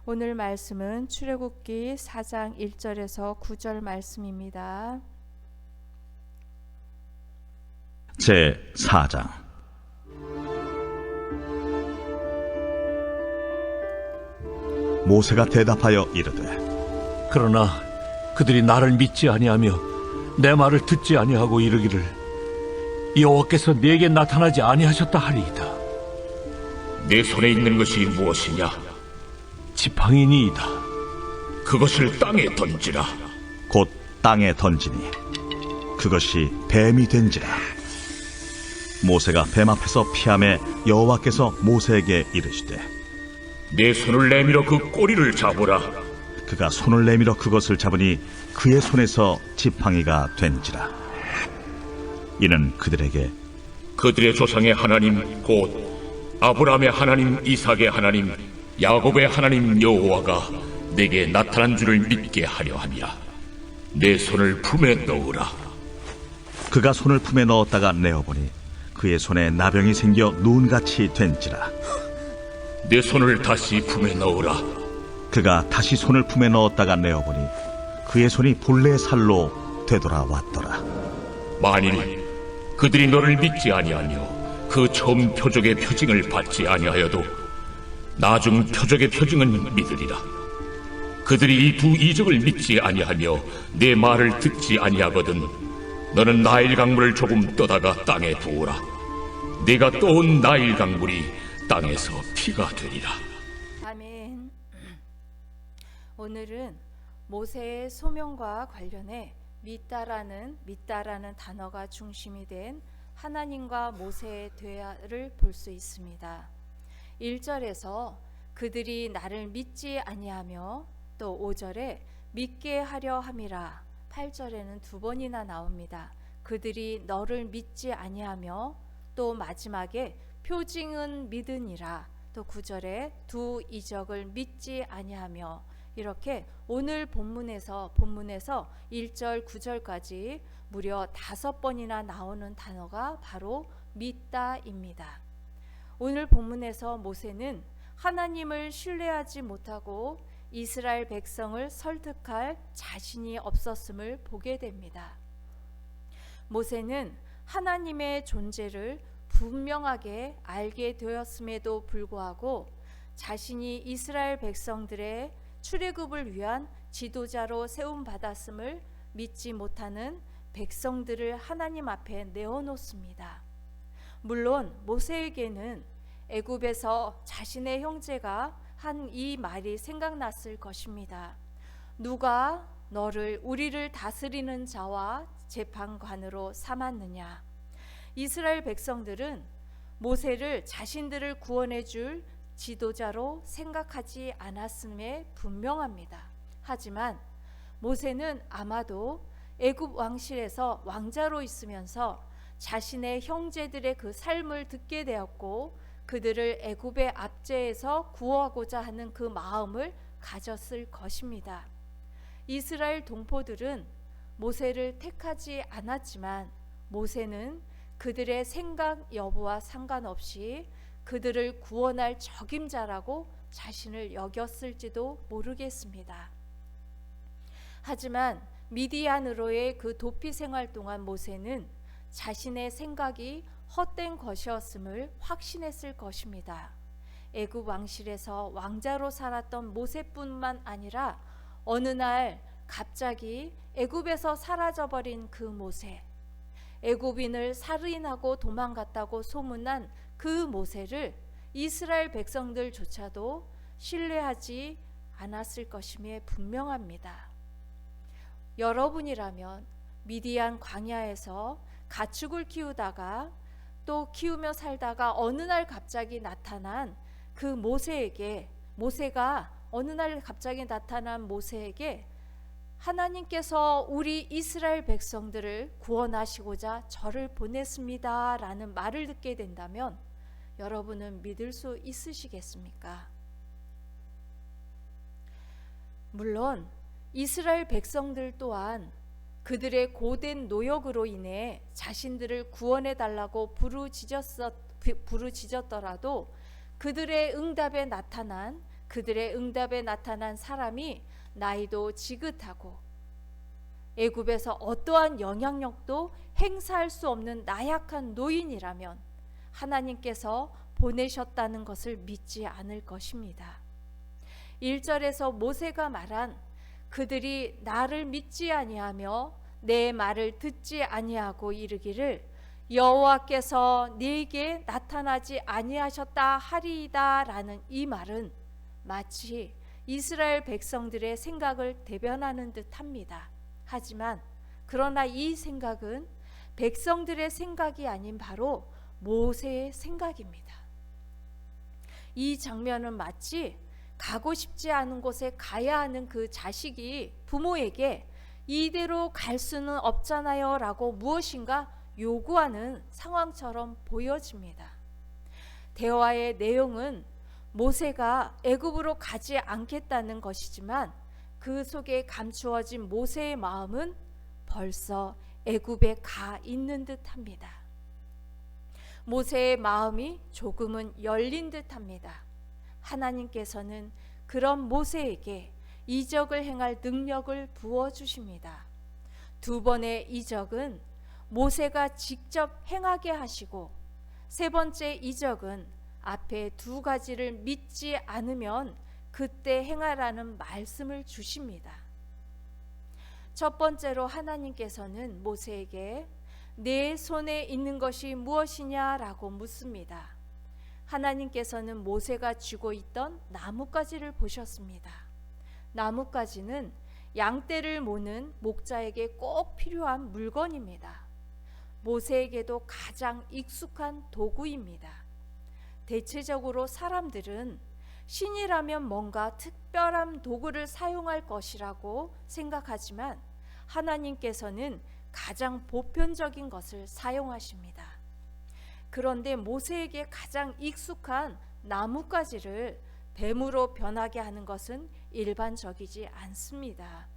오늘 말씀은 출애굽기 4장 1절에서 9절 말씀입니다. 제 4장. 모세가 대답하여 이르되, 그러나 그들이 나를 믿지 아니하며 내 말을 듣지 아니하고 이르기를 여호와께서 내게 나타나지 아니하셨다 하리이다. 내 손에 있는 것이 무엇이냐? 지팡이니이다. 그것을 땅에 던지라. 곧 땅에 던지니 그것이 뱀이 된지라. 모세가 뱀 앞에서 피하매 여호와께서 모세에게 이르시되, 내 손을 내밀어 그 꼬리를 잡으라. 그가 손을 내밀어 그것을 잡으니 그의 손에서 지팡이가 된지라. 이는 그들에게 그들의 조상의 하나님 곧 아브라함의 하나님, 이삭의 하나님, 야곱의 하나님 여호와가 내게 나타난 줄을 믿게 하려 함이야. 내 손을 품에 넣으라. 그가 손을 품에 넣었다가 내어보니 그의 손에 나병이 생겨 눈같이 된지라. 내 손을 다시 품에 넣으라. 그가 다시 손을 품에 넣었다가 내어보니 그의 손이 본래 살로 되돌아왔더라. 만일 그들이 너를 믿지 아니하며 그 처음 표적의 표징을 받지 아니하여도 나중 표적의 표징은 믿으리라. 그들이 이 두 이적을 믿지 아니하며 내 말을 듣지 아니하거든 너는 나일 강물을 조금 떠다가 땅에 부으라. 네가 떠온 나일 강물이 땅에서 피가 되리라. 아멘. 오늘은 모세의 소명과 관련해 믿다라는 단어가 중심이 된 하나님과 모세의 대화를 볼 수 있습니다. 1절에서 그들이 나를 믿지 아니하며, 또 5절에 믿게 하려 함이라, 8절에는 두 번이나 나옵니다. 그들이 너를 믿지 아니하며, 또 마지막에 표징은 믿으니라, 또 9절에 두 이적을 믿지 아니하며, 이렇게 오늘 본문에서 1절 9절까지 무려 5번이나 나오는 단어가 바로 믿다입니다. 오늘 본문에서 모세는 하나님을 신뢰하지 못하고 이스라엘 백성을 설득할 자신이 없었음을 보게 됩니다. 모세는 하나님의 존재를 분명하게 알게 되었음에도 불구하고 자신이 이스라엘 백성들의 출애굽을 위한 지도자로 세움받았음을 믿지 못하는 백성들을 하나님 앞에 내어놓습니다. 물론 모세에게는 애굽에서 자신의 형제가 한 이 말이 생각났을 것입니다. 누가 너를 우리를 다스리는 자와 재판관으로 삼았느냐. 이스라엘 백성들은 모세를 자신들을 구원해 줄 지도자로 생각하지 않았음에 분명합니다. 하지만 모세는 아마도 애굽 왕실에서 왕자로 있으면서 자신의 형제들의 그 삶을 듣게 되었고 그들을 애굽의 압제에서 구하고자 하는 그 마음을 가졌을 것입니다. 이스라엘 동포들은 모세를 택하지 않았지만 모세는 그들의 생각 여부와 상관없이 그들을 구원할 적임자라고 자신을 여겼을지도 모르겠습니다. 하지만 미디안으로의 그 도피 생활 동안 모세는 자신의 생각이 헛된 것이었음을 확신했을 것입니다. 애굽 왕실에서 왕자로 살았던 모세뿐만 아니라 어느 날 갑자기 애굽에서 사라져버린 그 모세, 애굽인을 살인하고 도망갔다고 소문난 그 모세를 이스라엘 백성들조차도 신뢰하지 않았을 것임에 분명합니다. 여러분이라면 미디안 광야에서 가축을 키우다가 또 키우며 살다가 어느 날 갑자기 나타난 그 모세가 어느 날 갑자기 나타난 모세에게 하나님께서 우리 이스라엘 백성들을 구원하시고자 저를 보냈습니다 라는 말을 듣게 된다면 여러분은 믿을 수 있으시겠습니까? 물론 이스라엘 백성들 또한 그들의 고된 노역으로 인해 자신들을 구원해 달라고 부르짖었더라도 그들의 응답에 나타난 그들의 응답에 나타난 사람이 나이도 지긋하고 애굽에서 어떠한 영향력도 행사할 수 없는 나약한 노인이라면 하나님께서 보내셨다는 것을 믿지 않을 것입니다. 1절에서 모세가 말한 그들이 나를 믿지 아니하며 내 말을 듣지 아니하고 이르기를 여호와께서 네게 나타나지 아니하셨다 하리이다 라는 이 말은 마치 이스라엘 백성들의 생각을 대변하는 듯합니다. 하지만 그러나 이 생각은 백성들의 생각이 아닌 바로 모세의 생각입니다. 이 장면은 마치 가고 싶지 않은 곳에 가야 하는 그 자식이 부모에게 이대로 갈 수는 없잖아요 라고 무엇인가 요구하는 상황처럼 보여집니다. 대화의 내용은 모세가 애굽으로 가지 않겠다는 것이지만 그 속에 감추어진 모세의 마음은 벌써 애굽에 가 있는 듯합니다. 모세의 마음이 조금은 열린 듯합니다. 하나님께서는 그런 모세에게 이적을 행할 능력을 부어주십니다. 두 번의 이적은 모세가 직접 행하게 하시고 세 번째 이적은 앞에 두 가지를 믿지 않으면 그때 행하라는 말씀을 주십니다. 첫 번째로 하나님께서는 모세에게 내 손에 있는 것이 무엇이냐라고 묻습니다. 하나님께서는 모세가 쥐고 있던 나뭇가지를 보셨습니다. 나뭇가지는 양떼를 모는 목자에게 꼭 필요한 물건입니다. 모세에게도 가장 익숙한 도구입니다. 대체적으로 사람들은 신이라면 뭔가 특별한 도구를 사용할 것이라고 생각하지만 하나님께서는 가장 보편적인 것을 사용하십니다. 그런데 모세에게 가장 익숙한 나뭇가지를 뱀으로 변하게 하는 것은 일반적이지 않습니다.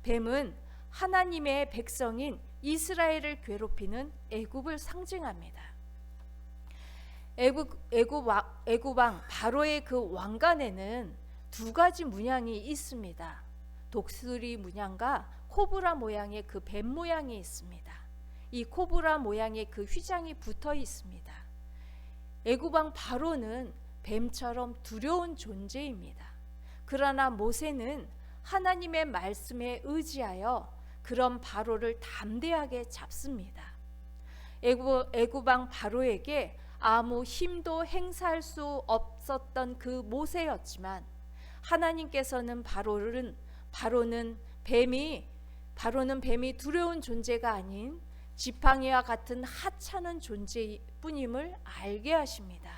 뱀은 하나님의 백성인 이스라엘을 괴롭히는 애굽을 상징합니다. 애굽 왕 바로의 그 왕관에는 두 가지 문양이 있습니다. 독수리 문양과 코브라 모양의 그 뱀 모양이 있습니다. 이 코브라 모양의 그 휘장이 붙어 있습니다. 애굽 왕 바로는 뱀처럼 두려운 존재입니다. 그러나 모세는 하나님의 말씀에 의지하여 그런 바로를 담대하게 잡습니다. 애굽 왕 바로에게 아무 힘도 행사할 수 없었던 그 모세였지만 하나님께서는 바로는 뱀이 두려운 존재가 아닌 지팡이와 같은 하찮은 존재뿐임을 알게 하십니다.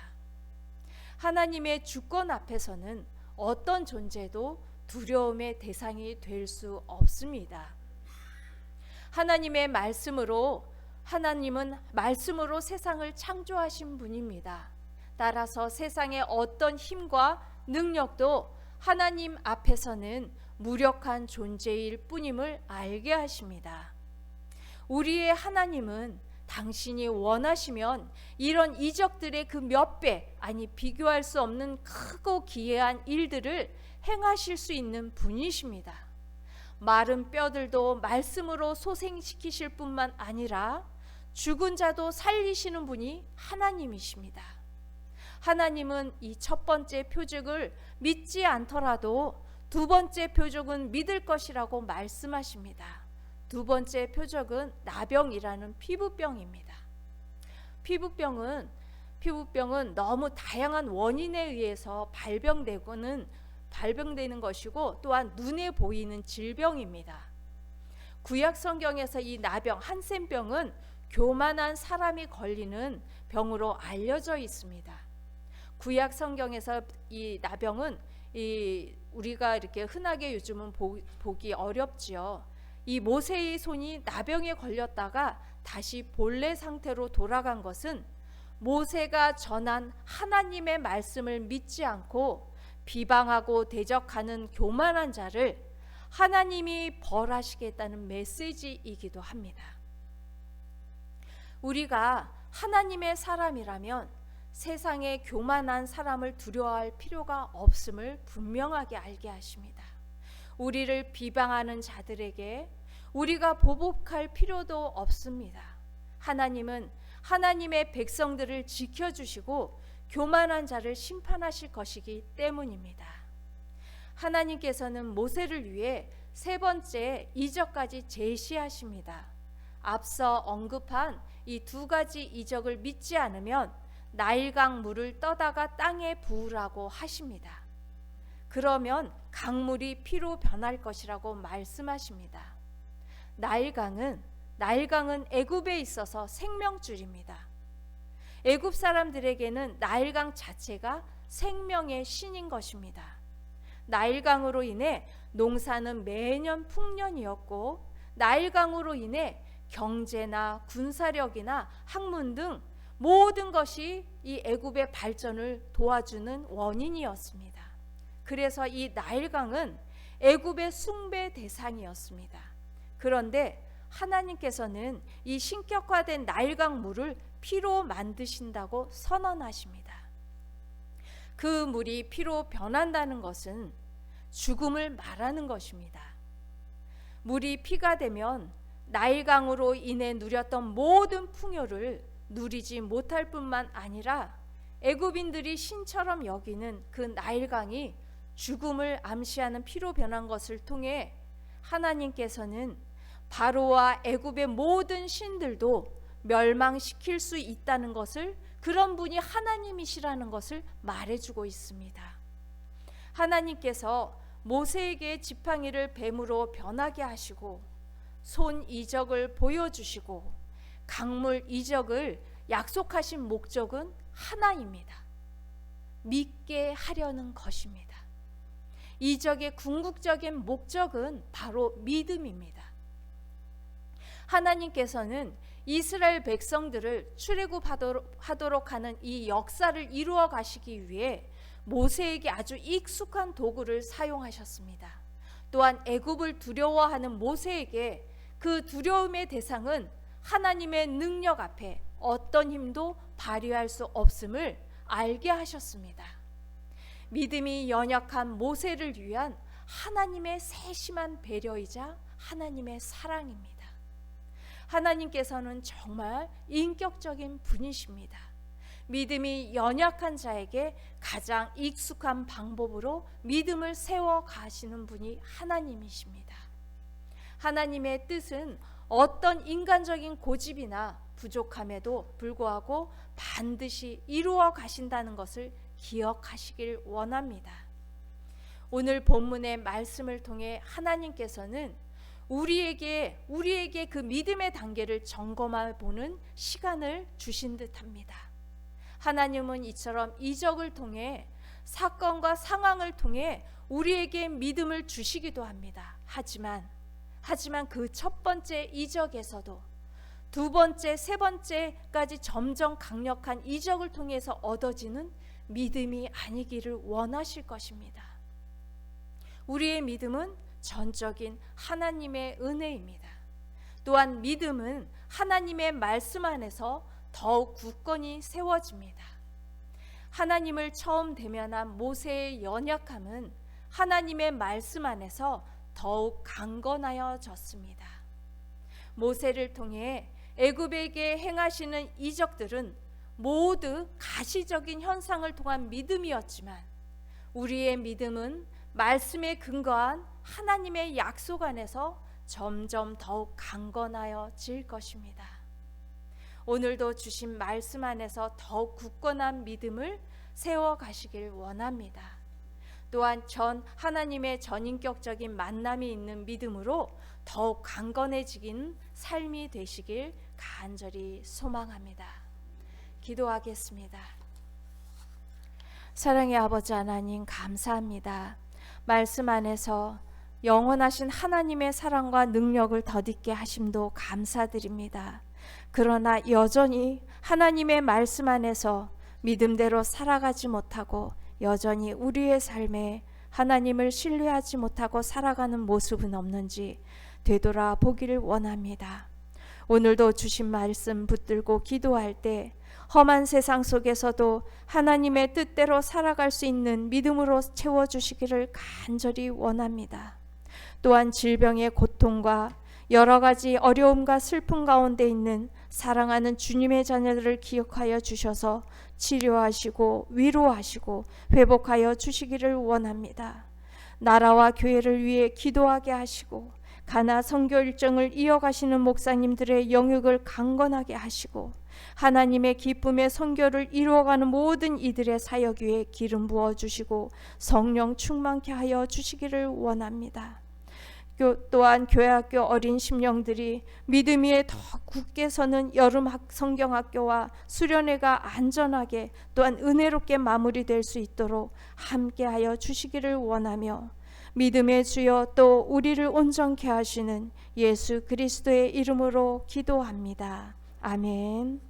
하나님의 주권 앞에서는 어떤 존재도 두려움의 대상이 될 수 없습니다. 하나님은 말씀으로 세상을 창조하신 분입니다. 따라서 세상의 어떤 힘과 능력도 하나님 앞에서는 무력한 존재일 뿐임을 알게 하십니다. 우리의 하나님은 당신이 원하시면 이런 이적들의 그 몇 배, 아니 비교할 수 없는 크고 기이한 일들을 행하실 수 있는 분이십니다. 마른 뼈들도 말씀으로 소생시키실 뿐만 아니라 죽은 자도 살리시는 분이 하나님이십니다. 하나님은 이 첫 번째 표적을 믿지 않더라도 두 번째 표적은 믿을 것이라고 말씀하십니다. 두 번째 표적은 나병이라는 피부병입니다. 피부병은 너무 다양한 원인에 의해서 발병되는 것이고 또한 눈에 보이는 질병입니다. 구약 성경에서 이 나병, 한센병은 교만한 사람이 걸리는 병으로 알려져 있습니다. 구약 성경에서 이 나병은 우리가 이렇게 흔하게 요즘은 보기 어렵지요. 이 모세의 손이 나병에 걸렸다가 다시 본래 상태로 돌아간 것은 모세가 전한 하나님의 말씀을 믿지 않고 비방하고 대적하는 교만한 자를 하나님이 벌하시겠다는 메시지이기도 합니다. 우리가 하나님의 사람이라면 세상에 교만한 사람을 두려워할 필요가 없음을 분명하게 알게 하십니다. 우리를 비방하는 자들에게 우리가 보복할 필요도 없습니다. 하나님은 하나님의 백성들을 지켜주시고 교만한 자를 심판하실 것이기 때문입니다. 하나님께서는 모세를 위해 세 번째 이적까지 제시하십니다. 앞서 언급한 이 두 가지 이적을 믿지 않으면 나일강 물을 떠다가 땅에 부으라고 하십니다. 그러면 강물이 피로 변할 것이라고 말씀하십니다. 나일강은 애굽에 있어서 생명줄입니다. 애굽 사람들에게는 나일강 자체가 생명의 신인 것입니다. 나일강으로 인해 농사는 매년 풍년이었고, 나일강으로 인해 경제나 군사력이나 학문 등 모든 것이 이 애굽의 발전을 도와주는 원인이었습니다. 그래서 이 나일강은 애굽의 숭배 대상이었습니다. 그런데 하나님께서는 이 신격화된 나일강 물을 피로 만드신다고 선언하십니다. 그 물이 피로 변한다는 것은 죽음을 말하는 것입니다. 물이 피가 되면 나일강으로 인해 누렸던 모든 풍요를 누리지 못할 뿐만 아니라 애굽인들이 신처럼 여기는 그 나일강이 죽음을 암시하는 피로 변한 것을 통해 하나님께서는 바로와 애굽의 모든 신들도 멸망시킬 수 있다는 것을, 그런 분이 하나님이시라는 것을 말해주고 있습니다. 하나님께서 모세에게 지팡이를 뱀으로 변하게 하시고 손 이적을 보여주시고 강물 이적을 약속하신 목적은 하나입니다. 믿게 하려는 것입니다. 이적의 궁극적인 목적은 바로 믿음입니다. 하나님께서는 이스라엘 백성들을 출애굽하도록 하는 이 역사를 이루어 가시기 위해 모세에게 아주 익숙한 도구를 사용하셨습니다. 또한 애굽을 두려워하는 모세에게 그 두려움의 대상은 하나님의 능력 앞에 어떤 힘도 발휘할 수 없음을 알게 하셨습니다. 믿음이 연약한 모세를 위한 하나님의 세심한 배려이자 하나님의 사랑입니다. 하나님께서는 정말 인격적인 분이십니다. 믿음이 연약한 자에게 가장 익숙한 방법으로 믿음을 세워 가시는 분이 하나님이십니다. 하나님의 뜻은 어떤 인간적인 고집이나 부족함에도 불구하고 반드시 이루어 가신다는 것을 기억하시길 원합니다. 오늘 본문의 말씀을 통해 하나님께서는 우리에게 그 믿음의 단계를 점검해 보는 시간을 주신 듯합니다. 하나님은 이처럼 이적을 통해, 사건과 상황을 통해 우리에게 믿음을 주시기도 합니다. 하지만 그 첫 번째 이적에서도 두 번째, 세 번째까지 점점 강력한 이적을 통해서 얻어지는 믿음이 아니기를 원하실 것입니다. 우리의 믿음은 전적인 하나님의 은혜입니다. 또한 믿음은 하나님의 말씀 안에서 더욱 굳건히 세워집니다. 하나님을 처음 대면한 모세의 연약함은 하나님의 말씀 안에서 더욱 강건하여졌습니다. 모세를 통해 애굽에게 행하시는 이적들은 모두 가시적인 현상을 통한 믿음이었지만 우리의 믿음은 말씀에 근거한 하나님의 약속 안에서 점점 더욱 강건하여질 것입니다. 오늘도 주신 말씀 안에서 더욱 굳건한 믿음을 세워가시길 원합니다. 또한 하나님의 전인격적인 만남이 있는 믿음으로 더욱 강건해지긴 삶이 되시길 간절히 소망합니다. 기도하겠습니다. 사랑의 아버지 하나님, 감사합니다. 말씀 안에서 영원하신 하나님의 사랑과 능력을 덧있게 하심도 감사드립니다. 그러나 여전히 하나님의 말씀 안에서 믿음대로 살아가지 못하고 여전히 우리의 삶에 하나님을 신뢰하지 못하고 살아가는 모습은 없는지 되돌아보기를 원합니다. 오늘도 주신 말씀 붙들고 기도할 때 험한 세상 속에서도 하나님의 뜻대로 살아갈 수 있는 믿음으로 채워주시기를 간절히 원합니다. 또한 질병의 고통과 여러 가지 어려움과 슬픔 가운데 있는 사랑하는 주님의 자녀들을 기억하여 주셔서 치료하시고 위로하시고 회복하여 주시기를 원합니다. 나라와 교회를 위해 기도하게 하시고 가나 선교 일정을 이어가시는 목사님들의 영역을 강건하게 하시고 하나님의 기쁨의 선교를 이루어가는 모든 이들의 사역 위에 기름 부어주시고 성령 충만케 하여 주시기를 원합니다. 또한 교회학교 어린 심령들이 믿음 위에 더 굳게 서는 여름 성경학교와 수련회가 안전하게 또한 은혜롭게 마무리될 수 있도록 함께하여 주시기를 원하며 믿음의 주여 또 우리를 온전케 하시는 예수 그리스도의 이름으로 기도합니다. 아멘.